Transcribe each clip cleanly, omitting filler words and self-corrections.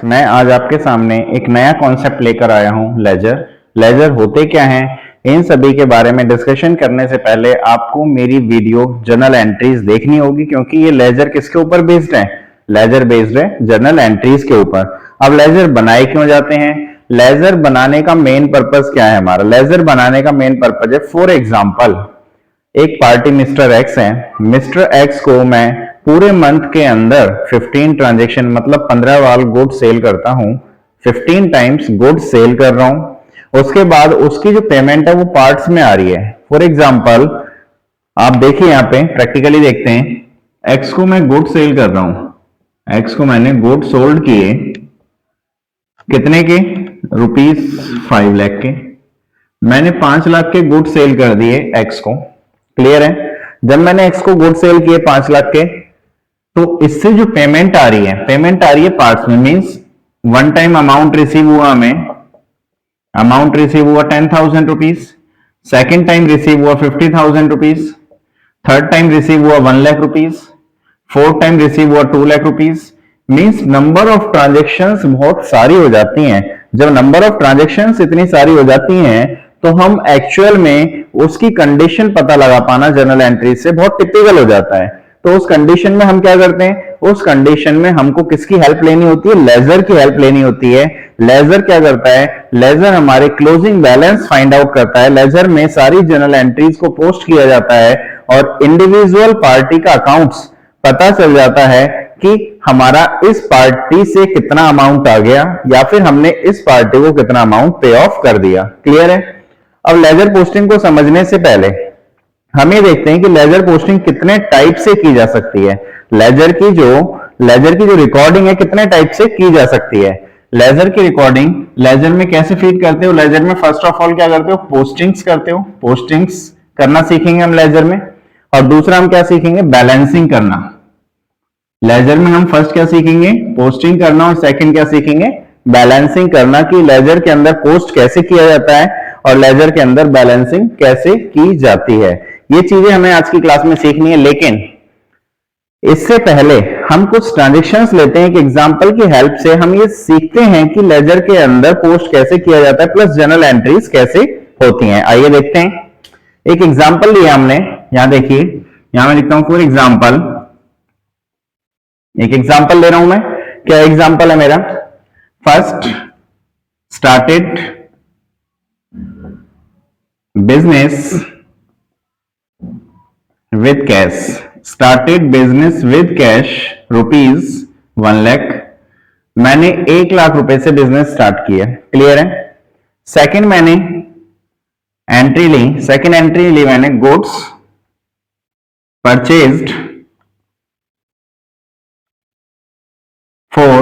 मैं आज आपके सामने एक नया कॉन्सेप्ट लेकर आया हूं लेजर। लेजर होते क्या हैं, इन सभी के बारे में डिस्कशन करने से पहले आपको मेरी वीडियो जर्नल एंट्रीज देखनी होगी, क्योंकि ये लेजर किसके ऊपर बेस्ड है? लेजर बेस्ड है जर्नल एंट्रीज के ऊपर। अब लेजर बनाए क्यों जाते हैं? लेजर बनाने का मेन पर्पज क्या है? हमारा लेजर बनाने का मेन पर्पज है, फॉर एग्जाम्पल एक पार्टी मिस्टर एक्स है। मिस्टर एक्स को मैं पूरे मंथ के अंदर 15 ट्रांजेक्शन मतलब 15 बार गुड सेल करता हूं, 15 टाइम्स गुड सेल कर रहा हूं। उसके बाद उसकी जो पेमेंट है वो पार्ट्स में आ रही है। फॉर एग्जांपल आप देखिए, यहाँ पे प्रैक्टिकली देखते हैं, एक्स को मैं गुड सेल कर रहा हूं। एक्स को मैंने गुड सोल्ड किए कितने के? ₹5 लाख के। मैंने 5 लाख के गुड सेल कर दिए एक्स को। क्लियर है? जब मैंने एक्स को गुड सेल किए 5 लाख के, तो इससे जो पेमेंट आ रही है पार्ट्स में, means one time amount receive हुआ, हमें अमाउंट रिसीव हुआ 10,000 रुपीज, सेकेंड टाइम रिसीव हुआ 50,000 रुपीज, थर्ड टाइम रिसीव हुआ 1 lakh rupees, fourth time receive हुआ 2 lakh rupees. Means number of transactions बहुत सारी हो जाती हैं। जब नंबर ऑफ ट्रांजेक्शन्स इतनी सारी हो जाती हैं तो हम एक्चुअल में उसकी कंडीशन पता लगा पाना जर्नल एंट्री से बहुत टिपिकल हो जाता है। तो उस कंडीशन में हम क्या करते हैं? उस कंडीशन में हमको किसकी हेल्प लेनी होती है? लेजर की हेल्प लेनी होती है। लेजर क्या करता है? लेजर हमारे क्लोजिंग बैलेंस फाइंड आउट करता है। लेजर में सारी जर्नल एंट्रीज को पोस्ट किया जाता है और इंडिविजुअल पार्टी का अकाउंट्स पता चल जाता है कि हमारा इस पार्टी से कितना अमाउंट आ गया या फिर हमने इस पार्टी को कितना अमाउंट पे ऑफ कर दिया। क्लियर है? अब लेजर पोस्टिंग को समझने से पहले हम ये देखते हैं कि लेजर पोस्टिंग कितने टाइप से की जा सकती है। लेजर की जो रिकॉर्डिंग है कितने टाइप से की जा सकती है। लेजर की रिकॉर्डिंग लेजर में कैसे फीड करते हो? लेजर में फर्स्ट ऑफ ऑल क्या करते हो? पोस्टिंग्स करते हो। पोस्टिंग्स करना सीखेंगे हम लेजर में। और दूसरा हम क्या सीखेंगे? बैलेंसिंग करना। लेजर में हम फर्स्ट क्या सीखेंगे? पोस्टिंग करना, और सेकंड क्या सीखेंगे? बैलेंसिंग करना, कि लेजर के अंदर पोस्ट कैसे किया जाता है और लेजर के अंदर बैलेंसिंग कैसे की जाती है। ये चीजें हमें आज की क्लास में सीखनी है, लेकिन इससे पहले हम कुछ ट्रांजेक्शन्स लेते हैं कि एग्जांपल की हेल्प से हम ये सीखते हैं कि लेजर के अंदर पोस्ट कैसे किया जाता है प्लस जर्नल एंट्रीज कैसे होती हैं। आइए देखते हैं। एक एग्जांपल लिया हमने, यहां देखिए, यहां मैं लिखता हूं फॉर एग्जांपल। एक एग्जांपल ले रहा हूं मैं। क्या एग्जांपल है मेरा? First started business with cash. Started business with cash ₹1 lakh. मैंने 1 लाख रुपए से बिजनेस स्टार्ट किया। क्लियर है? सेकंड मैंने एंट्री ली, सेकंड एंट्री ली मैंने, गुड्स परचेज्ड फॉर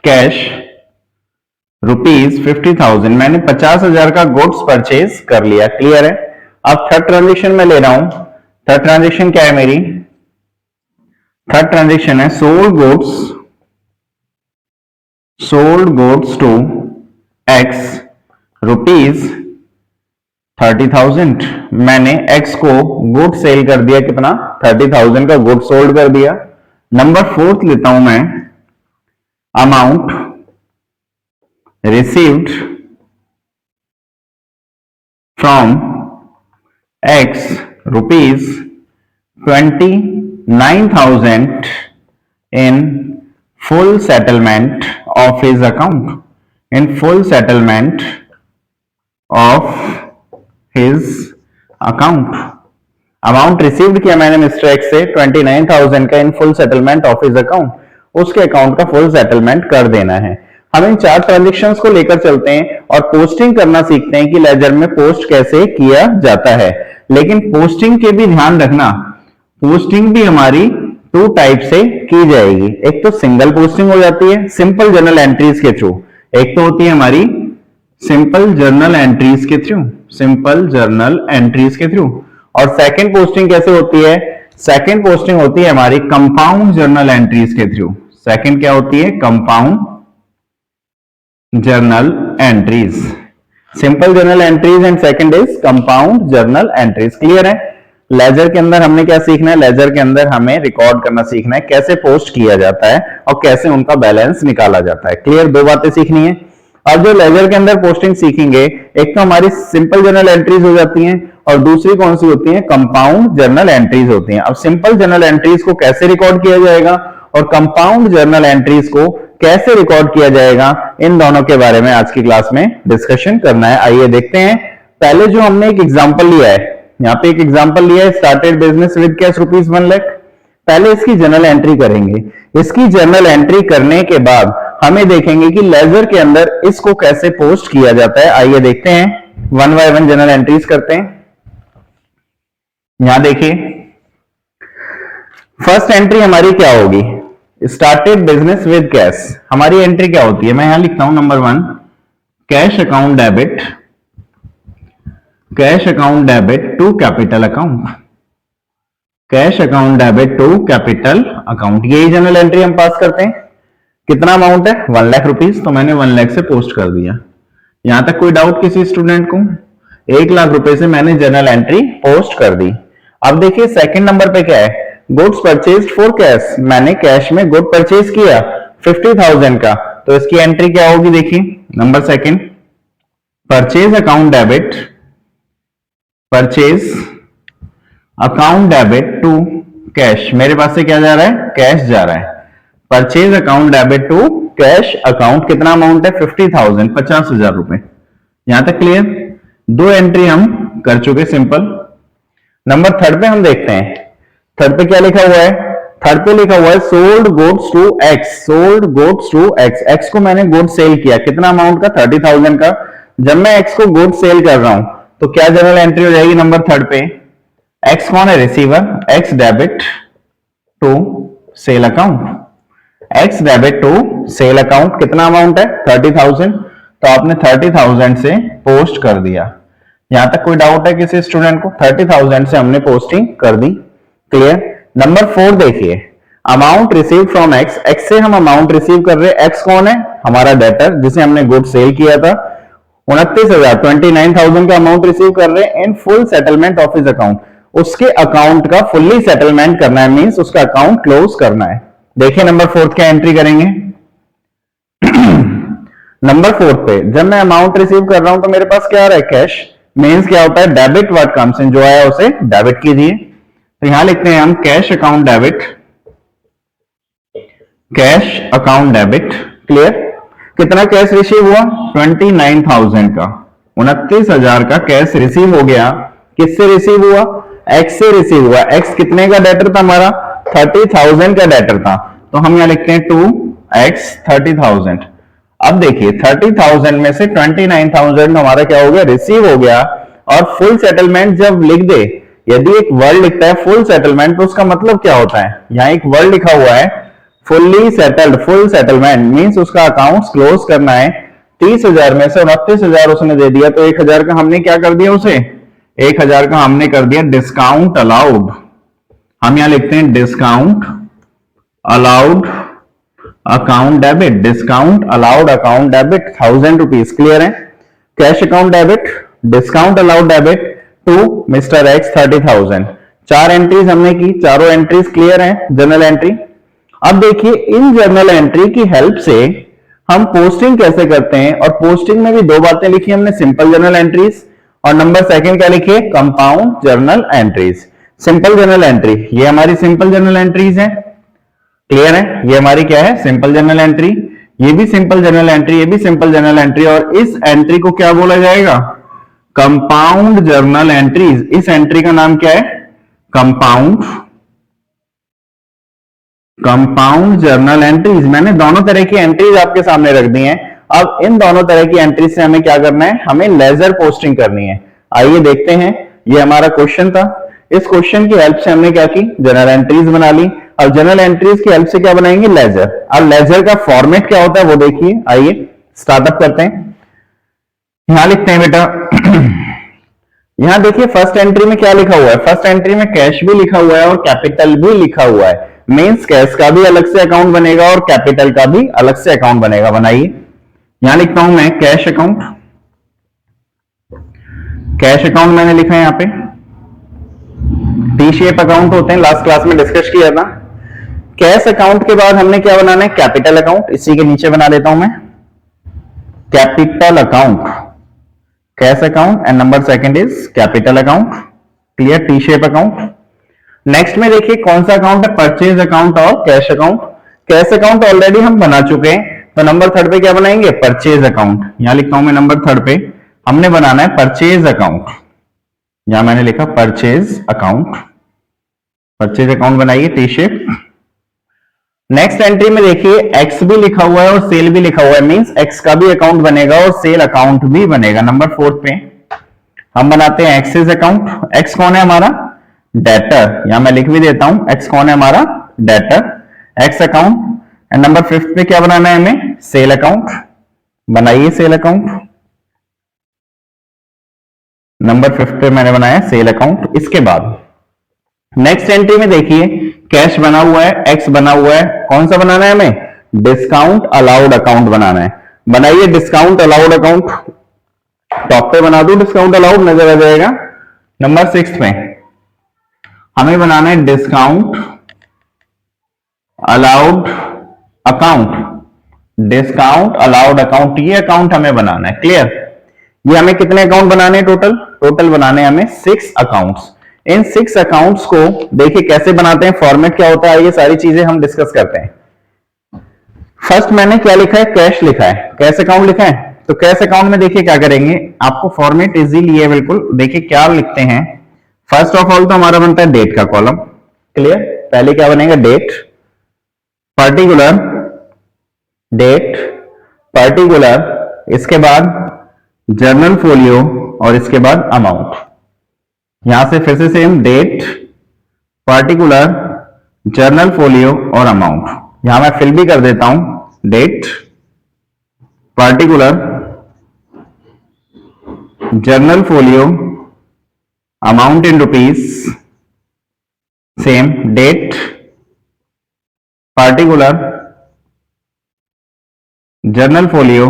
कैश ₹50,000। मैंने 50,000 का गुड्स परचेज कर लिया। क्लियर है? अब थर्ड ट्रांजेक्शन में ले रहा हूं। थर्ड ट्रांजेक्शन क्या है मेरी? थर्ड ट्रांजेक्शन है सोल्ड गुड्स टू एक्स ₹30,000। मैंने एक्स को गुड सेल कर दिया, कितना? 30,000 का गुड सोल्ड कर दिया। नंबर फोर्थ लेता हूं मैं, amount received from x ₹29,000 in full settlement of his account. In full settlement of his account. Amount received किया मैंने मिस्टर एक्स से 29,000 का in full settlement of his account. उसके अकाउंट का फुल सेटलमेंट कर देना है। हम इन 4 ट्रांजेक्शन्स को लेकर चलते हैं और पोस्टिंग करना सीखते हैं कि लेजर में पोस्ट कैसे किया जाता है। लेकिन पोस्टिंग के भी ध्यान रखना, पोस्टिंग भी हमारी 2 टाइप से की जाएगी। एक तो सिंगल पोस्टिंग हो जाती है सिंपल जर्नल एंट्रीज के थ्रू, एक तो होती है हमारी सिंपल जर्नल एंट्रीज के थ्रू, सिंपल जर्नल एंट्रीज के थ्रू। और सेकंड पोस्टिंग कैसे होती है? सेकंड पोस्टिंग होती है हमारी कंपाउंड जर्नल एंट्रीज के थ्रू। सेकंड क्या होती है? Compound journal entries. Simple journal entries and second is compound journal entries. Clear है? लेजर के अंदर हमने क्या सीखना है, लेजर के अंदर हमें रिकॉर्ड करना सीखना है, कैसे पोस्ट किया जाता है और कैसे उनका बैलेंस निकाला जाता है। क्लियर, दो बातें सीखनी है। अब जो लेजर के अंदर पोस्टिंग सीखेंगे, एक तो हमारी सिंपल जर्नल एंट्रीज हो जाती हैं और दूसरी कौन सी होती है, कंपाउंड जर्नल एंट्रीज होती हैं। अब सिंपल जर्नल एंट्रीज को कैसे रिकॉर्ड किया जाएगा और कंपाउंड जर्नल एंट्रीज को कैसे रिकॉर्ड किया जाएगा, इन दोनों के बारे में आज की क्लास में डिस्कशन करना है। आइए देखते हैं। पहले जो हमने एक एग्जांपल लिया है, यहाँ पे एक एग्जांपल लिया है, started business with cash ₹1 lakh. पहले इसकी जर्नल एंट्री करेंगे। इसकी जर्नल एंट्री करने के बाद हमें देखेंगे कि लेजर के अंदर इसको कैसे पोस्ट किया जाता है। आइए देखते हैं, one by one journal entries करते हैं। यहां देखिए, फर्स्ट एंट्री हमारी क्या होगी, स्टार्टेड बिजनेस विद कैश। हमारी एंट्री क्या होती है, मैं यहां लिखता हूं number 1, cash account debit, cash account debit to capital account, cash account debit to capital account. यही जनरल एंट्री हम पास करते हैं। कितना अमाउंट है, 1 लाख रुपीस, तो मैंने 1 लाख से पोस्ट कर दिया। यहां तक कोई डाउट किसी स्टूडेंट को? 1 लाख रुपए से मैंने जनरल एंट्री पोस्ट कर दी। अब देखिए सेकंड नंबर पे क्या है, गुड्स परचेज्ड फॉर कैश। मैंने कैश में गुड परचेज किया 50,000 का, तो इसकी एंट्री क्या होगी, देखिए number second, purchase account debit, purchase account debit to cash. मेरे पास से क्या जा रहा है, कैश जा रहा है। Purchase account debit to cash account, कितना अमाउंट है, 50,000, 50,000 रुपए। यहां तक क्लियर? दो एंट्री हम कर चुके, सिंपल। नंबर थर्ड पे हम देखते हैं। थर्ड पे क्या लिखा हुआ है, थर्ड पे लिखा हुआ है sold goods to X, sold goods to X. X को मैंने गुड सेल किया, कितना अमाउंट का, 30,000 का। जब मैं एक्स को गुड सेल कर रहा हूं तो क्या जनरल एंट्री हो जाएगी नंबर थर्ड पे, एक्स कौन है, receiver, X debit to sale account, X debit to sale account. कितना अमाउंट है, 30,000, तो आपने 30,000 से पोस्ट कर दिया। यहां तक कोई डाउट है किसी स्टूडेंट को? 30,000 से हमने पोस्टिंग कर दी। क्लियर। नंबर 4 देखिए, amount receive from x. X से हम अमाउंट रिसीव कर रहे हैं। एक्स कौन है, हमारा डेटर, जिसे हमने गुड सेल किया था। 29,000, 29,000 का अमाउंट रिसीव कर रहे हैं in full settlement of his account. उसके अकाउंट का फुल्ली सेटलमेंट करना है, मींस उसका अकाउंट क्लोज करना है। देखिए नंबर 4 क्या एंट्री करेंगे। नंबर 4 पे जब मैं अमाउंट रिसीव कर रहा हूं तो मेरे पास क्या आ रहा है, कैश, मींस क्या होता है, डेबिट व्हाट कम्स इन, जो आया उसे डेबिट कीजिए। तो यहां लिखते हैं हम cash account debit, cash account debit. Clear. कितना कैश रिसीव हुआ, 29,000 का, 29,000 का कैश रिसीव हो गया। किससे रिसीव हुआ, एक्स से रिसीव हुआ। एक्स कितने का डेटर था हमारा, 30,000 का डेटर था, तो हम यहां लिखते हैं 2x 30,000। अब देखिए 30,000 में से 29,000 हमारा क्या हो गया, रिसीव हो गया। और फुल सेटलमेंट जब लिख दे, यदि एक वर्ड लिखता है फुल सेटलमेंट, तो उसका मतलब क्या होता है, यहां एक वर्ड लिखा हुआ है fully settled, full settlement means उसका अकाउंट क्लोज करना है। 30,000 में से 29,000 उसने दे दिया, तो 1,000 का हमने क्या कर दिया, उसे 1,000 का हमने कर दिया डिस्काउंट अलाउड। हम यहां लिखते हैं discount allowed account debit, discount allowed account debit 1,000 rupees. Clear है। Cash account debit, discount allowed debit to mister X 30,000। 4 entries हमने की, चारों एंट्रीज क्लियर हैं, जर्नल एंट्री। अब देखिए इन जर्नल एंट्री की हेल्प से हम पोस्टिंग कैसे करते हैं, और पोस्टिंग में भी दो बातें लिखी हमने, सिंपल जर्नल एंट्रीज और नंबर सेकंड क्या लिखिए, compound journal entries. Simple journal entry, ये हमारी सिंपल जर्नल एंट्रीज है। क्लियर है, ये हमारी क्या है, सिंपल जर्नल एंट्री। ये भी सिंपल जर्नल एंट्री, ये भी सिंपल जर्नल एंट्री, और इस एंट्री को क्या बोला जाएगा, कंपाउंड जर्नल एंट्रीज। इस एंट्री का नाम क्या है, कंपाउंड जर्नल एंट्रीज। मैंने दोनों तरह की एंट्रीज आपके सामने रख दी हैं। अब इन दोनों तरह की एंट्रीज से हमें क्या करना है, हमें लेजर पोस्टिंग करनी है। आइए देखते हैं, ये हमारा क्वेश्चन था। इस क्वेश्चन की हेल्प से हमने क्या की, जनरल एंट्रीज बना ली। और जनरल एंट्रीज की हेल्प से क्या बनाएंगे, लेजर। अब लेजर का फॉर्मेट क्या होता है वो देखिए। आइए स्टार्टअप करते हैं। यहां लिखते हैं बेटा, यहां देखिए फर्स्ट एंट्री में क्या लिखा हुआ है, फर्स्ट एंट्री में कैश भी लिखा हुआ है और कैपिटल भी लिखा हुआ है। मींस कैश का भी अलग से अकाउंट बनेगा और कैपिटल का भी अलग से अकाउंट बनेगा। बनाइए, यहां लिखता हूं मैं कैश अकाउंट, कैश अकाउंट मैंने लिखा है यहां पे। टी शेप अकाउंट होते हैं, लास्ट क्लास में डिस्कस किया था। कैश अकाउंट के बाद हमने क्या बनाना है, कैपिटल अकाउंट। इसी के नीचे बना देता हूं मैं capital account, cash account and number second is capital account. Clear, T shape account. Next में देखिए कौन सा अकाउंट है, परचेज अकाउंट और cash account. Cash account already हम बना चुके हैं, तो नंबर थर्ड पे क्या बनाएंगे, परचेज अकाउंट। यहां लिखता हूं मैं नंबर थर्ड पे हमने बनाना है परचेज अकाउंट। यहां मैंने लिखा परचेज अकाउंट, परचेज अकाउंट बनाइए टी शेप। नेक्स्ट एंट्री में देखिए एक्स भी लिखा हुआ है और सेल भी लिखा हुआ है, मींस एक्स का भी अकाउंट बनेगा और सेल अकाउंट भी बनेगा। नंबर फोर्थ पे हम बनाते हैं एक्सेस अकाउंट। एक्स कौन है हमारा, डेटर। यहां मैं लिख भी देता हूं एक्स कौन है हमारा, debtor, x account. And number fifth पे क्या बनाना है हमें, सेल अकाउंट। बनाइए सेल अकाउंट। नंबर फिफ्थ पे मैंने बनाया सेल अकाउंट। इसके बाद नेक्स्ट एंट्री में देखिए कैश बना हुआ है, एक्स बना हुआ है, कौन सा बनाना है हमें, डिस्काउंट अलाउड अकाउंट बनाना है। बनाइए डिस्काउंट अलाउड अकाउंट। टॉप पे बना दो डिस्काउंट अलाउड, नजर आ जाएगा। नंबर सिक्स में हमें बनाना है discount allowed account, discount allowed account, ये अकाउंट हमें बनाना है। क्लियर, ये हमें कितने अकाउंट बनाने हैं, टोटल बनाने हैं हमें 6 अकाउंट्स। इन 6 अकाउंट्स को देखिए कैसे बनाते हैं, फॉर्मेट क्या होता है, ये सारी चीजें हम डिस्कस करते हैं। फर्स्ट मैंने क्या लिखा है, कैश लिखा है, कैश अकाउंट लिखा है। तो कैश अकाउंट में देखिए क्या करेंगे, आपको फॉर्मेट इजीली है बिल्कुल। देखिए क्या लिखते हैं, फर्स्ट ऑफ ऑल तो हमारा बनता है डेट का कॉलम। क्लियर, पहले क्या बनेगा, डेट, पर्टिकुलर, डेट, पर्टिकुलर, इसके बाद जर्नल फोलियो और इसके बाद अमाउंट। यहां से फिर से same, date, particular, journal folio और अमाउंट। यहां मैं फिल भी कर देता हूं, date, particular, journal folio, amount in rupees, same, date, particular, journal folio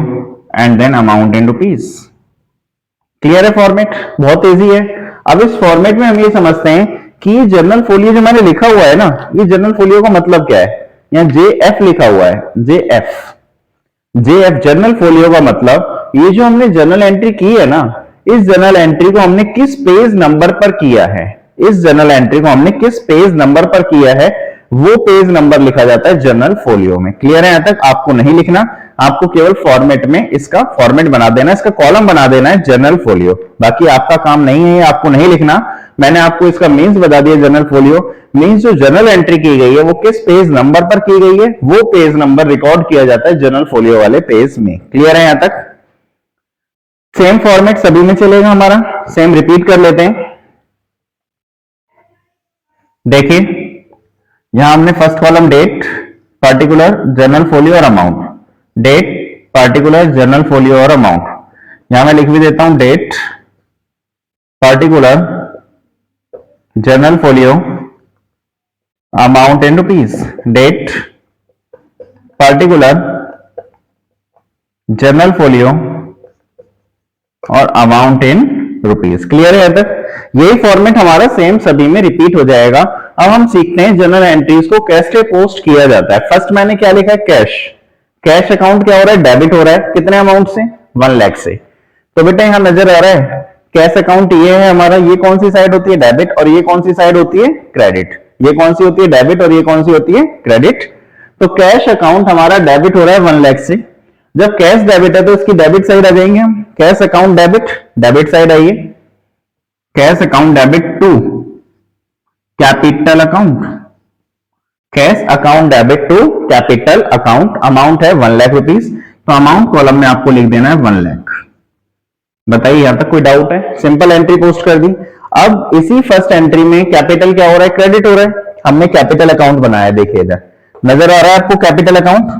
and then amount in rupees. Clear है, फॉर्मेट बहुत इजी है। अब इस फॉर्मेट में हम ये समझते हैं कि जर्नल फोलियो जो मैंने लिखा हुआ है ना, ये जर्नल फोलियो का मतलब क्या है। यहाँ JF लिखा हुआ है, JF जर्नल फोलियो का मतलब ये जो हमने जर्नल एंट्री की है ना, इस जर्नल एंट्री को हमने किस पेज नंबर पर किया है, इस जर्नल एंट्री को हमने किस पेज नंबर पर किया है, वो पेज नंबर लिखा जाता है जर्नल फोलियो में। क्लियर है, यहां तक आपको नहीं लिखना, आपको केवल फॉर्मेट में इसका फॉर्मेट बना देना है, इसका कॉलम बना देना है जर्नल फोलियो। बाकी आपका काम नहीं है, आपको नहीं लिखना। मैंने आपको इसका मीन्स बता दिया। जर्नल फोलियो मीन्स जो जर्नल एंट्री की गई है वो किस पेज नंबर पर की गई है, वो पेज नंबर रिकॉर्ड किया जाता है जर्नल फोलियो वाले पेज में। क्लियर है, यहां तक सेम फॉर्मेट सभी में चलेगा हमारा। सेम रिपीट कर लेते हैं। देखिए यहां हमने first column date, particular, journal folio और amount, date, particular, journal folio और अमाउंट। यहां मैं लिख भी देता हूं date, particular, journal folio, amount in rupees, date, particular, journal folio और अमाउंट इन रुपीज। क्लियर है तक, यही फॉर्मेट हमारा सेम सभी में रिपीट हो जाएगा। अब हम सीखते हैं जर्नल एंट्रीज को कैसे पोस्ट किया जाता है। फर्स्ट मैंने क्या लिखा है, कैश। कैश अकाउंट क्या हो रहा है, डेबिट हो रहा है, कितने अमाउंट से, 1 लाख से। तो बेटा यहां नजर आ रहा है कैश अकाउंट ये है हमारा, ये कौन सी साइड होती है, डेबिट, और ये कौन सी साइड होती है, क्रेडिट। ये कौन सी होती है, डेबिट, और ये कौन सी होती है, क्रेडिट। तो कैश अकाउंट हमारा डेबिट हो रहा है 1 लाख से। जब कैश डेबिट है तो इसकी डेबिट साइड आ जाएंगे हम, cash account debit, debit side आइए, cash account debit to capital account, cash account debit to capital account. Amount है 1 लाख रुपीज, तो अमाउंट कॉलम में आपको लिख देना है 1 लाख। बताइए यहां तक कोई डाउट है, सिंपल एंट्री पोस्ट कर दी। अब इसी फर्स्ट एंट्री में कैपिटल क्या हो रहा है, क्रेडिट हो रहा है, हमने कैपिटल अकाउंट बनाया। देखिए इधर नजर आ रहा है आपको कैपिटल अकाउंट।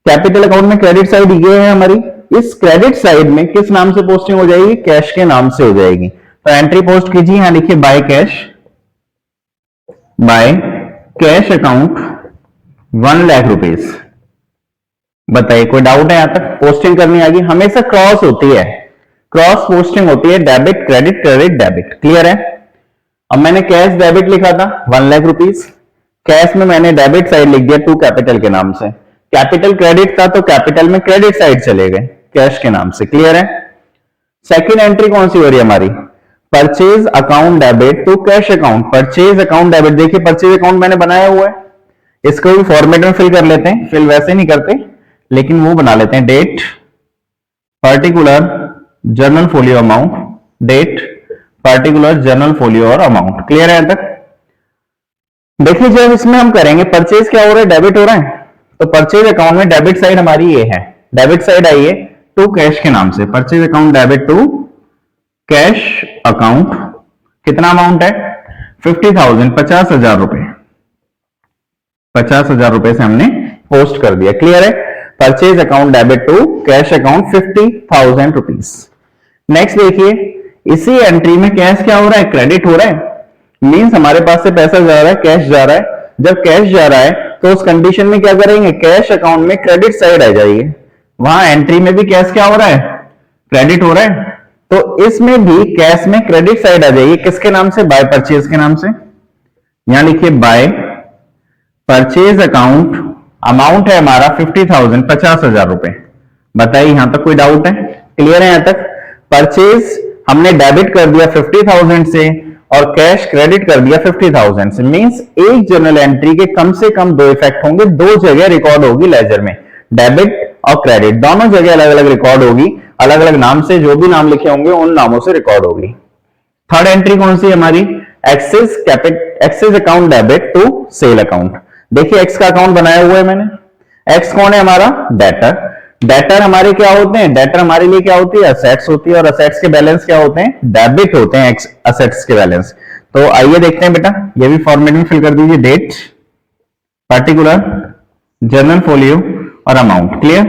कैपिटल अकाउंट में क्रेडिट साइड ये है हमारी, इस क्रेडिट साइड में किस नाम से पोस्टिंग हो जाएगी, कैश के नाम से हो जाएगी। तो एंट्री पोस्ट कीजिए, यहां लिखिए by cash, by cash account 1 lakh rupees. बताइए कोई डाउट है यहां तक, पोस्टिंग करनी आएगी, हमेशा क्रॉस होती है, क्रॉस पोस्टिंग होती है, debit credit, credit debit. Clear है। अब मैंने कैश डेबिट लिखा था 1 लाख रुपीज, कैश में मैंने डेबिट साइड लिख दिया टू कैपिटल के नाम से, कैपिटल क्रेडिट था तो कैपिटल में क्रेडिट साइड चले गए कैश के नाम से। क्लियर है? सेकंड एंट्री कौन सी हो रही है हमारी? Purchase account debit to cash account. Purchase account debit, देखिए परचेज अकाउंट मैंने बनाया हुआ है, इसको भी फॉर्मेट में फिल कर लेते हैं, फिल वैसे नहीं करते लेकिन वो बना लेते हैं, date particular journal folio amount, date particular journal folio और अमाउंट। क्लियर है? तक देखिए जब इसमें हम करेंगे परचेज क्या हो रहा है? डेबिट हो रहा है, तो परचेज अकाउंट में डेबिट साइड हमारी ये है, डेबिट साइड आई है टू कैश के नाम से, purchase account debit to cash account. कितना अमाउंट है? 50,000, 50,000 रुपए, 50,000 रुपए से हमने पोस्ट कर दिया। क्लियर है? Purchase account debit to cash account 50,000 rupees. Next देखिए इसी एंट्री में कैश क्या हो रहा है? क्रेडिट हो रहा है, मींस हमारे पास से पैसा जा रहा है, कैश जा रहा है। जब कैश जा रहा है तो उस कंडीशन में क्या करेंगे? कैश अकाउंट में क्रेडिट साइड आ जाइए, वहां एंट्री में भी कैश क्या हो रहा है? क्रेडिट हो रहा है, तो इसमें भी कैश में क्रेडिट साइड आ जाइए, किसके नाम से? बाय परचेज के नाम से। यहां लिखिए बाय परचेज अकाउंट, अमाउंट है हमारा 50,000, 50,000 रुपए। बताइए यहां तक कोई डाउट है? क्लियर है यहां तक? परचेज हमने डेबिट कर दिया 50,000 से और कैश क्रेडिट कर दिया 50,000 से, मींस एक जर्नल एंट्री के कम से कम दो इफेक्ट होंगे, दो जगह रिकॉर्ड होगी लेजर में, डेबिट और क्रेडिट दोनों जगह अलग अलग रिकॉर्ड होगी, अलग अलग नाम से, जो भी नाम लिखे होंगे उन नामों से रिकॉर्ड होगी। थर्ड एंट्री कौन सी हमारी? X's account debit to sale account. देखिए एक्स का अकाउंट बनाया हुआ है मैंने, एक्स कौन है हमारा? डेटर। डेटर हमारे क्या होते हैं? डेटर हमारे लिए क्या होती है? असेट्स होती है, और असेट्स के बैलेंस क्या होते हैं? डेबिट होते हैं असेट्स के बैलेंस। तो आइए देखते हैं बेटा, ये भी फॉर्मेट में फिल कर दीजिए, डेट पर्टिकुलर जर्नल फोलियो और amount. Clear?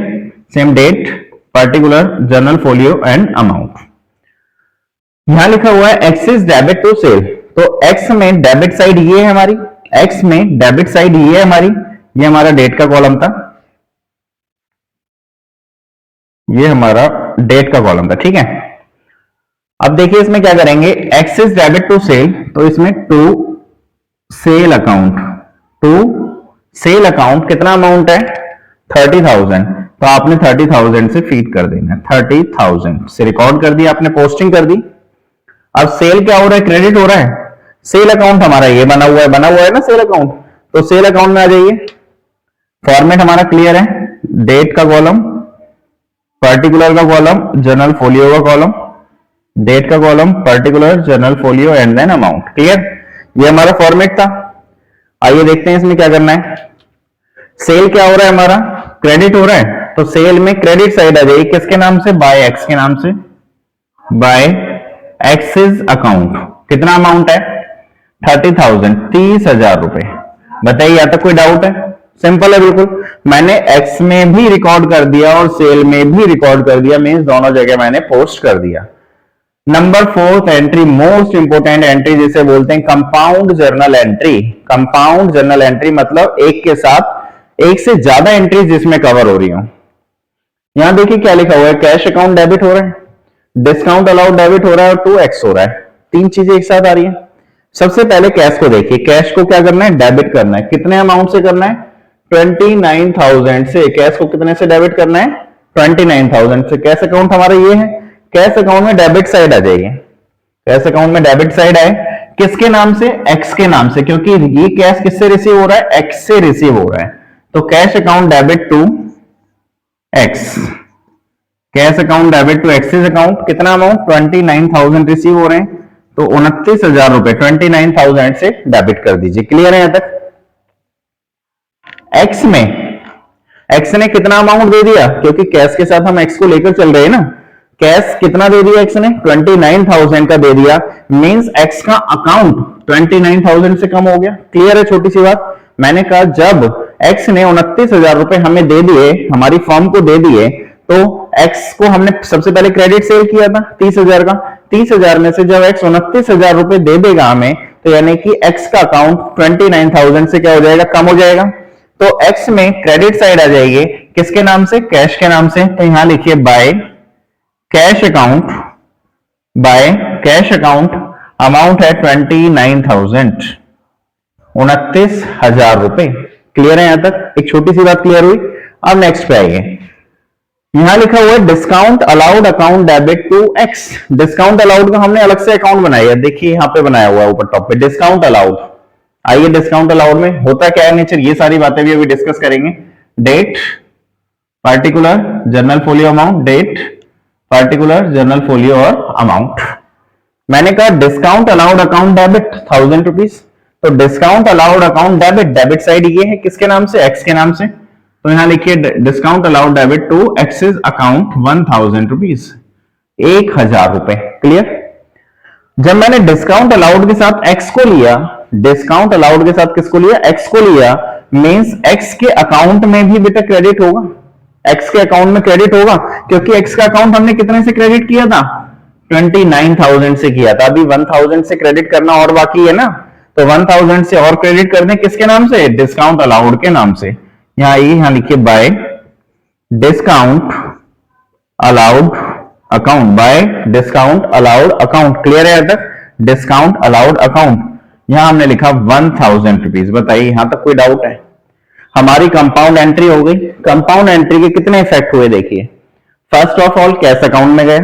Same date particular journal folio and amount. यहां लिखा हुआ है एक्सेस डेबिट टू सेल, तो एक्स में डेबिट साइड ये है हमारी, एक्स में डेबिट साइड ये है हमारी, ये हमारा डेट का कॉलम था, ये हमारा डेट का कॉलम था। ठीक है, अब देखिए इसमें क्या करेंगे? एक्सेस डेबिट टू सेल, तो इसमें to sale account, to sale account कितना अमाउंट है? 30,000, तो आपने 30,000 से फीड कर देना, 30,000 से रिकॉर्ड कर दिया आपने, पोस्टिंग कर दी। अब सेल क्या हो रहा है? क्रेडिट हो रहा है, सेल अकाउंट हमारा ये बना हुआ है ना सेल अकाउंट, तो सेल अकाउंट में आ जाइए, फॉर्मेट हमारा क्लियर है, डेट का कॉलम, पर्टिकुलर का कॉलम, जर्नल फोलियो का कॉलम, डेट का column, particular journal folio and then amount. Clear? ये हमारा फॉर्मेट था। आइए देखते हैं इसमें क्या करना है। सेल क्या हो रहा है हमारा? क्रेडिट हो रहा है, तो सेल में क्रेडिट साइड आ जाएगी, किसके नाम से? बाय एक्स के नाम से, बाय एक्सेस अकाउंट। कितना अमाउंट है? 30,000, 30,000 रुपए। बताइए यहां तक कोई डाउट है? सिंपल है बिल्कुल, मैंने एक्स में भी रिकॉर्ड कर दिया और सेल में भी रिकॉर्ड कर दिया, मींस दोनों जगह मैंने पोस्ट कर दिया। Number fourth entry, most important entry जिसे बोलते हैं compound journal entry. Compound journal entry मतलब एक के साथ एक से ज्यादा एंट्री जिसमें कवर हो रही हो। यहां देखिए क्या लिखा हुआ है? कैश अकाउंट डेबिट हो रहा है, डिस्काउंट अलाउड डेबिट हो रहा है और 2x हो रहा है, तीन चीजें एक साथ आ रही है। सबसे पहले कैश को देखिए, कैश को क्या करना है? डेबिट करना है। कितने अमाउंट से करना है? 29,000 से। कैश को कितने से डेबिट करना है? 29,000 से। कैश अकाउंट हमारा ये है, कैश अकाउंट में डेबिट साइड आ जाएगी, कैश अकाउंट में डेबिट साइड आए, किसके नाम से? एक्स के नाम से, क्योंकि ये कैश किससे रिसीव हो रहा है? एक्स से रिसीव हो रहा है, तो cash account debit to X, cash account debit to X's account. कितना अमाउंट? 29,000 रिसीव हो रहे हैं, तो 29,000 रुपए 29,000 से डेबिट कर दीजिए। क्लियर है यहां तक? एक्स में एक्स ने कितना अमाउंट दे दिया? क्योंकि कैश के साथ हम एक्स को लेकर चल रहे हैं ना, कैश कितना दे दिया एक्स ने? 29,000 का दे दिया, मींस एक्स का अकाउंट 29,000 से कम हो गया। क्लियर है? छोटी सी बात मैंने कहा, जब एक्स ने 29,000 रुपए हमें दे दिए, हमारी फर्म को दे दिए, तो एक्स को हमने सबसे पहले क्रेडिट सेल किया था 30,000 का, 30,000 में से जब एक्स 29,000 रुपए दे देगा हमें, तो यानी कि एक्स का अकाउंट 29,000 से क्या हो जाएगा? कम हो जाएगा, तो एक्स में क्रेडिट साइड आ जाएगी, किसके नाम से? कैश के नाम से। तो यहां लिखिए by cash account, by cash account amount है 29,000, 29,000 रुपए। क्लियर है यहां तक? एक छोटी सी बात क्लियर हुई। अब नेक्स्ट पे आइए, यहां लिखा हुआ है discount allowed account debit to X. Discount allowed का हमने अलग से अकाउंट बनाया है, देखिए यहां पे बनाया हुआ है ऊपर टॉप पे डिस्काउंट अलाउड। आइए डिस्काउंट अलाउड में होता क्या है नेचर, ये सारी बातें भी अभी डिस्कस करेंगे। Date particular journal folio amount, date particular journal folio और अमाउंट। मैंने कहा discount allowed account debit 1,000 rupees, तो discount allowed account debit, debit side ये है किसके नाम से, एक्स के नाम से, तो यहां लिखिए discount allowed debit to X's account 1,000 rupees, 1,000 रुपए। क्लियर? जब मैंने डिस्काउंट अलाउड के साथ एक्स को लिया, डिस्काउंट अलाउड के साथ किसको लिया, एक्स को लिया, मींस एक्स के अकाउंट में भी बेटा क्रेडिट होगा, एक्स के अकाउंट में क्रेडिट होगा, क्योंकि एक्स का अकाउंट हमने कितने से क्रेडिट किया था, 29,000 से किया था। अभी 1,000 से क्रेडिट करना और बाकी है ना, तो 1,000 से और क्रेडिट कर दें किसके नाम से, डिस्काउंट अलाउड के नाम से। यहां आइए, यहां लिखिए bye discount allowed account, bye discount allowed account. Clear है यहां तक? डिस्काउंट अलाउड अकाउंट, यहां हमने लिखा 1,000 रुपीज। बताइए यहां तक कोई डाउट है? हमारी कंपाउंड एंट्री हो गई। कंपाउंड एंट्री के कितने इफेक्ट हुए देखिए, first of all cash account में गए,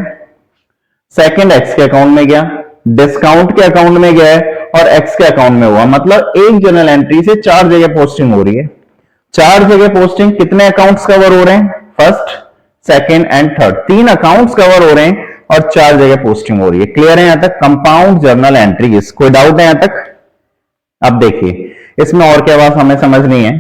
सेकंड एक्स के अकाउंट में गया, डिस्काउंट के अकाउंट में गया और एक्स के अकाउंट में हुआ। मतलब एक जनरल एंट्री से 4 जगह पोस्टिंग हो रही है। 4 जगह पोस्टिंग, कितने अकाउंट्स कवर हो रहे हैं, first second and third, 3 accounts cover हो रहे हैं और 4 जगह पोस्टिंग हो रही है। क्लियर है यहां तक? Compound journal entries. कोई डाउट है यहां तक? अब देखिए इसमें और क्या बात हमें समझनी है।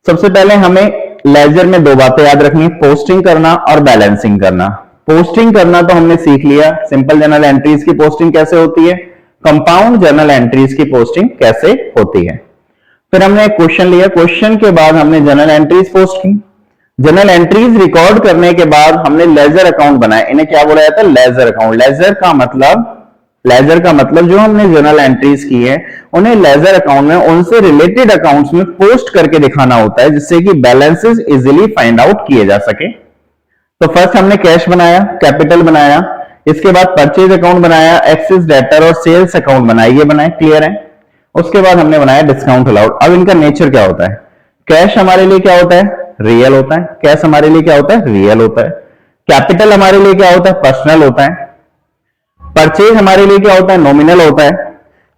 सबसे पहले हमें लेजर में 2 बातें याद रखनी, पोस्टिंग करना और बैलेंसिंग करना। पोस्टिंग करना तो हमने सीख लिया, सिंपल जर्नल एंट्रीज की पोस्टिंग कैसे होती है, कंपाउंड जर्नल एंट्रीज की पोस्टिंग कैसे होती है। फिर हमने एक क्वेश्चन लिया, क्वेश्चन के बाद हमने जनरल एंट्रीज पोस्ट की। जनरल एंट्रीज रिकॉर्ड करने के बाद हमने लेजर अकाउंट बनाया। इन्हें क्या बोला जाता है, लेजर अकाउंट। लेजर का मतलब जो हमने जनरल एंट्रीज की है उन्हें लेजर अकाउंट में उनसे रिलेटेड अकाउंट्स में पोस्ट करके दिखाना होता है, जिससे कि बैलेंसेस इजीली फाइंड आउट किए जा सके। तो फर्स्ट हमने कैश बनाया, कैपिटल बनाया, इसके बाद परचेज अकाउंट बनाया, एक्सेस डेटर और सेल्स अकाउंट बनाया, ये बनाए। क्लियर है? उसके बाद हमने बनाया डिस्काउंट अलाउड। अब इनका नेचर क्या होता है, कैश हमारे लिए क्या होता है, रियल होता है। कैश हमारे लिए क्या होता है, रियल होता है। कैपिटल हमारे लिए क्या होता है, पर्सनल होता है। परचेज हमारे लिए क्या होता है, नॉमिनल होता है।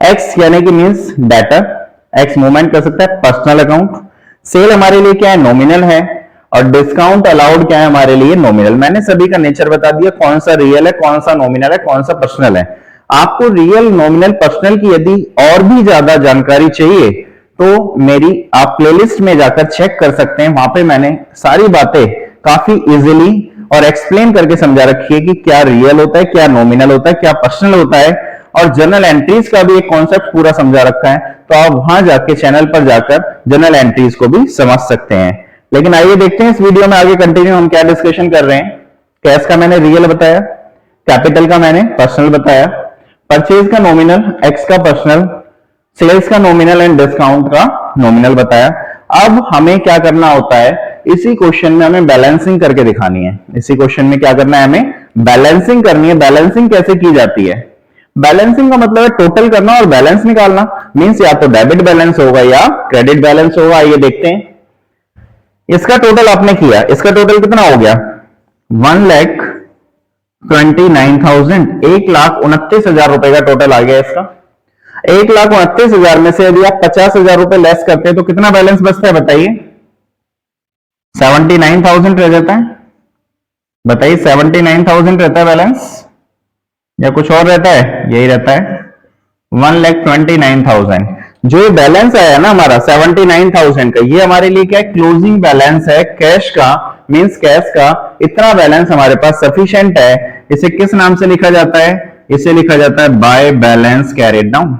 एक्स यानी कि मींस डेटर, एक्स मूवमेंट कर सकता है, पर्सनल अकाउंट। सेल हमारे लिए क्या है, नॉमिनल है। और डिस्काउंट अलाउड क्या है हमारे लिए, नॉमिनल। मैंने सभी का नेचर बता दिया, कौन सा रियल है, कौन सा नॉमिनल है, कौन सा पर्सनल है। आपको रियल, नॉमिनल, पर्सनल की यदि और भी ज्यादा जानकारी चाहिए तो मेरी आप प्लेलिस्ट में जाकर चेक कर सकते हैं, वहां पे मैंने सारी बातें काफी इजीली और एक्सप्लेन करके समझा रखी है कि क्या रियल होता है, क्या नॉमिनल होता है, क्या पर्सनल होता है, और जनरल एंट्रीज का भी एक कॉन्सेप्ट पूरा समझा रखा है। तो आप वहां जाके चैनल पर जाकर जनरल एंट्रीज को भी समझ सकते हैं। लेकिन आइए देखते हैं इस वीडियो में आगे कंटिन्यू हम क्या डिस्कशन कर रहे हैं। कैश का मैंने रियल बताया, कैपिटल का मैंने पर्सनल बताया, परचेज का नॉमिनल, एक्स का पर्सनल, सेल्स का नॉमिनल एंड डिस्काउंट का नॉमिनल बताया। अब हमें क्या करना होता है, इसी क्वेश्चन में हमें बैलेंसिंग करके दिखानी है। इसी क्वेश्चन में क्या करना है, हमें बैलेंसिंग करनी है। बैलेंसिंग कैसे की जाती है, बैलेंसिंग का मतलब है टोटल करना और बैलेंस निकालना। मींस या तो डेबिट बैलेंस होगा या क्रेडिट बैलेंस होगा। ये देखते हैं, इसका टोटल आपने किया, इसका टोटल कितना हो गया, 1,29,000, 1,29,000 रुपए का टोटल आ गया इसका। 1,29,000 में से यदि आप 50,000 रुपए लेस करते हैं तो कितना बैलेंस बचता है बताइए, 79,000 रह जाता है। बताइए 79,000 रहता है बैलेंस या कुछ और रहता है, यही रहता है 1,29,000। जो ये बैलेंस आया ना हमारा 79,000 का, ये हमारे लिए क्या है, क्लोजिंग बैलेंस है कैश का। मींस कैश का इतना बैलेंस हमारे पास सफिशिएंट है। इसे किस नाम से लिखा जाता है, इसे लिखा जाता है by balance carried down,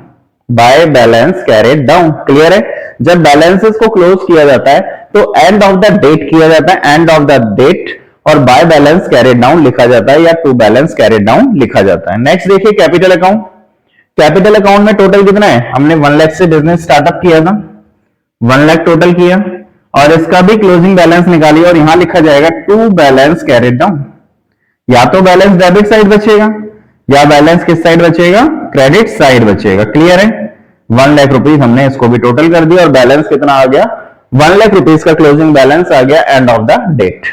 by balance carried down. Clear है? जब बैलेंसेस को क्लोज किया जाता है तो एंड ऑफ द डेट किया जाता है, एंड ऑफ द डेट, और बाय बैलेंस कैरिड डाउन लिखा जाता है या टू बैलेंस कैरिड डाउन लिखा जाता है। नेक्स्ट देखिए कैपिटल अकाउंट। कैपिटल अकाउंट में टोटल कितना है, हमने 1 लाख से बिजनेस स्टार्टअप किया था, 1 लाख टोटल किया और इसका भी क्लोजिंग बैलेंस निकालिए और यहां लिखा जाएगा टू बैलेंस कैरिड डाउन। या तो बैलेंस डेबिट साइड बचेगा या बैलेंस किस साइड बचेगा, क्रेडिट साइड बचेगा। क्लियर है, 1 लाख रुपीज हमने इसको भी टोटल कर दिया और बैलेंस कितना आ गया, 1 लाख रुपीज का क्लोजिंग बैलेंस आ गया end of the date.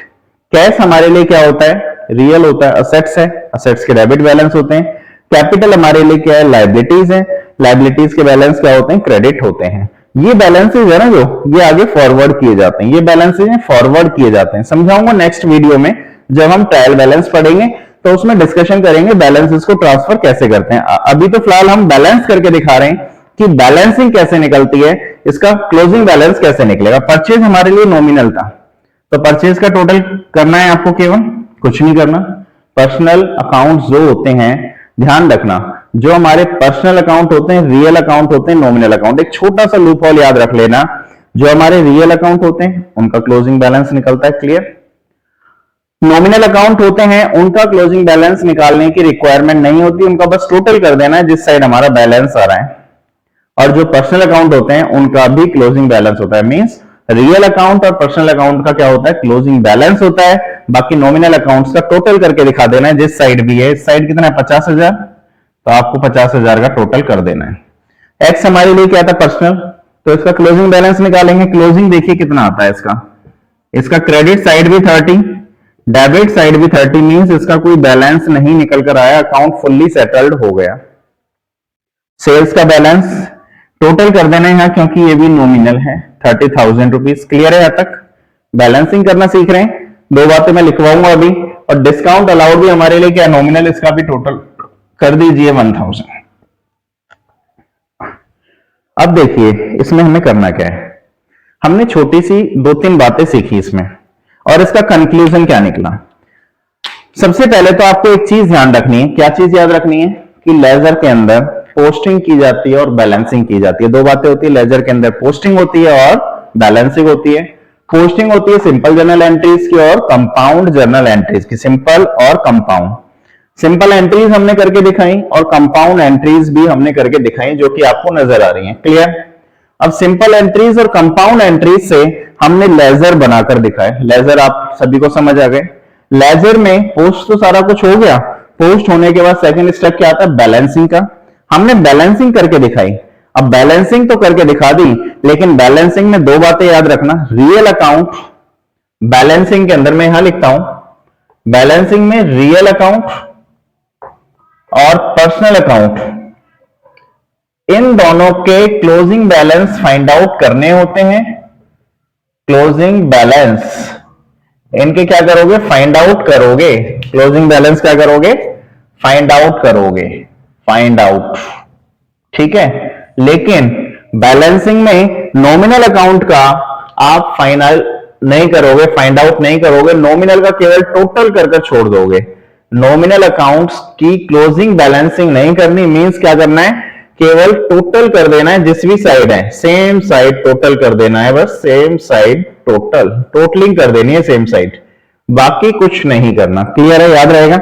Cash हमारे लिए क्या होता है, रियल होता है, असेट्स है, असेट्स के डेबिट बैलेंस होते हैं। कैपिटल हमारे लिए क्या है, लायबिलिटीज है, लायबिलिटीज के बैलेंस क्या होते हैं, क्रेडिट होते हैं। ये बैलेंसेज है ना जो, ये आगे फॉरवर्ड किए जाते हैं, ये बैलेंसेज हैं फॉरवर्ड किए जाते हैं। समझाऊंगा नेक्स्ट वीडियो में जब हम ट्रायल बैलेंस पढ़ेंगे तो उसमें डिस्कशन करेंगे बैलेंसेस को ट्रांसफर कैसे करते हैं। अभी तो फिलहाल हम बैलेंस करके दिखा रहे हैं कि बैलेंसिंग कैसे निकलती है, इसका क्लोजिंग बैलेंस कैसे निकलेगा। परचेज हमारे लिए नॉमिनल था, तो परचेज का टोटल करना है आपको, केवल कुछ नहीं करना। पर्सनल अकाउंट जो होते हैं, ध्यान रखना, जो हमारे पर्सनल अकाउंट होते हैं, रियल अकाउंट होते हैं, नॉमिनल अकाउंट। एक छोटा सा लूप होल याद रख लेना, जो हमारे रियल अकाउंट होते हैं उनका क्लोजिंग बैलेंस निकलता है। क्लियर, नॉमिनल अकाउंट होते हैं उनका क्लोजिंग बैलेंस निकालने की रिक्वायरमेंट नहीं होती, उनका बस टोटल कर देना है जिस साइड हमारा बैलेंस आ रहा है। और जो पर्सनल अकाउंट होते हैं उनका भी क्लोजिंग बैलेंस होता है। मींस रियल अकाउंट और पर्सनल अकाउंट का क्या होता है, क्लोजिंग बैलेंस होता है। बाकी नॉमिनल अकाउंट्स का टोटल करके दिखा देना है जिस साइड भी है। इस साइड कितना है, 50,000, तो आपको 50,000 का टोटल कर देना है। एक्स हमारे लिए क्या था, पर्सनल, तो इसका क्लोजिंग बैलेंस निकालेंगे। क्लोजिंग देखिए कितना आता है इसका क्रेडिट साइड भी 30, डेबिट साइड भी 30, मींस इसका कोई बैलेंस नहीं निकल कर आया, अकाउंट फुल्ली सेटल्ड हो गया। सेल्स का बैलेंस टोटल कर देना है क्योंकि ये भी नॉमिनल है, 30,000 रुपीज। क्लियर है, यहां तक बैलेंसिंग करना सीख रहे हैं। 2 बातें मैं लिखवाऊंगा अभी, और डिस्काउंट अलाउड भी हमारे लिए क्या, नॉमिनल, इसका भी टोटल कर दीजिए 1000। अब देखिए इसमें हमें करना क्या है, हमने छोटी सी 2-3 बातें सीखी इसमें, और इसका कंक्लूजन क्या निकला। सबसे पहले तो आपको एक चीज ध्यान रखनी है, क्या चीज याद रखनी है, कि लेजर के अंदर पोस्टिंग की जाती है और बैलेंसिंग की जाती है। 2 बातें होती है, लेजर के अंदर पोस्टिंग होती है और बैलेंसिंग होती है। पोस्टिंग होती है सिंपल जर्नल एंट्रीज की और कंपाउंड जर्नल एंट्रीज की। सिंपल और कंपाउंड, सिंपल एंट्रीज हमने करके दिखाई और कंपाउंड एंट्रीज भी हमने करके दिखाई, जो कि आपको नजर आ रही हैं। क्लियर, अब सिंपल एंट्रीज और कंपाउंड एंट्रीज से हमने लेजर बनाकर दिखाए। लेजर आप सभी को समझ आ गए। लेजर में पोस्ट तो सारा कुछ हो गया, पोस्ट होने के बाद सेकंड स्टेप क्या आता है, बैलेंसिंग का। हमने बैलेंसिंग करके दिखाई। अब बैलेंसिंग तो करके दिखा दी, लेकिन बैलेंसिंग में 2 बातें याद रखना, रियल अकाउंट, बैलेंसिंग के अंदर मैं यहां लिखता हूं, बैलेंसिंग में रियल अकाउंट और पर्सनल अकाउंट, इन दोनों के क्लोजिंग बैलेंस फाइंड आउट करने होते हैं। क्लोजिंग बैलेंस इनके क्या करोगे, फाइंड आउट करोगे। क्लोजिंग बैलेंस क्या करोगे, फाइंड आउट करोगे, फाइंड आउट, ठीक है। लेकिन बैलेंसिंग में नॉमिनल अकाउंट का आप फाइनल नहीं करोगे, फाइंड आउट नहीं करोगे, नॉमिनल का केवल टोटल कर छोड़ दोगे। नॉमिनल अकाउंट्स की क्लोजिंग बैलेंसिंग नहीं करनी, मींस क्या करना है, केवल टोटल कर देना है, जिस भी साइड है सेम साइड टोटल कर देना है, बस सेम साइड टोटल, टोटलिंग कर देनी है सेम साइड, बाकी कुछ नहीं करना। क्लियर है, याद रहेगा।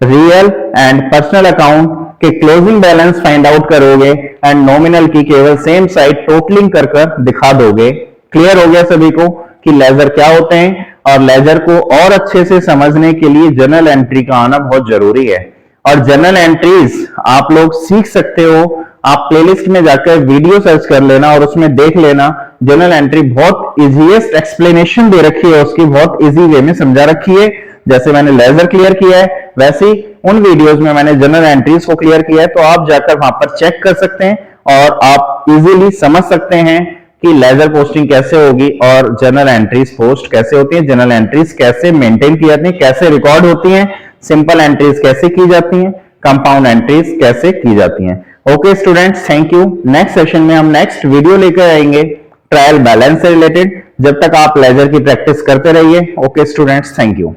रियल एंड पर्सनल अकाउंट के क्लोजिंग बैलेंस फाइंड आउट करोगे एंड नॉमिनल की केवल सेम साइड टोटलिंग कर दिखा दोगे। क्लियर हो गया सभी को कि लेजर क्या होते हैं, और लेजर को और अच्छे से समझने के लिए जर्नल एंट्री का आना बहुत जरूरी है। और जर्नल एंट्रीज आप लोग सीख सकते हो, आप प्लेलिस्ट में जाकर वीडियो सर्च कर लेना और उसमें देख लेना। जर्नल एंट्री बहुत इजीएस्ट एक्सप्लेनेशन दे रखी है, उसकी बहुत इजी वे में समझा रखी है। जैसे मैंने लेजर क्लियर किया है, वैसे ही उन वीडियोस में मैंने जर्नल एंट्रीज को क्लियर किया है, तो आप जाकर वहां पर चेक कर सकते हैं और आप इजीली समझ सकते हैं कि लेजर पोस्टिंग कैसे होगी और जर्नल एंट्रीज पोस्ट कैसे होती है, जर्नल एंट्रीज कैसे मेंटेन की जाती है, कैसे रिकॉर्ड होती हैं, सिंपल एंट्रीज कैसे की जाती हैं, कंपाउंड एंट्रीज कैसे की जाती हैं। Okay students, thank you. Next session में हम नेक्स्ट वीडियो लेकर आएंगे ट्रायल बैलेंस से रिलेटेड। जब तक आप लेजर की प्रैक्टिस करते रहिए। Okay students, thank you.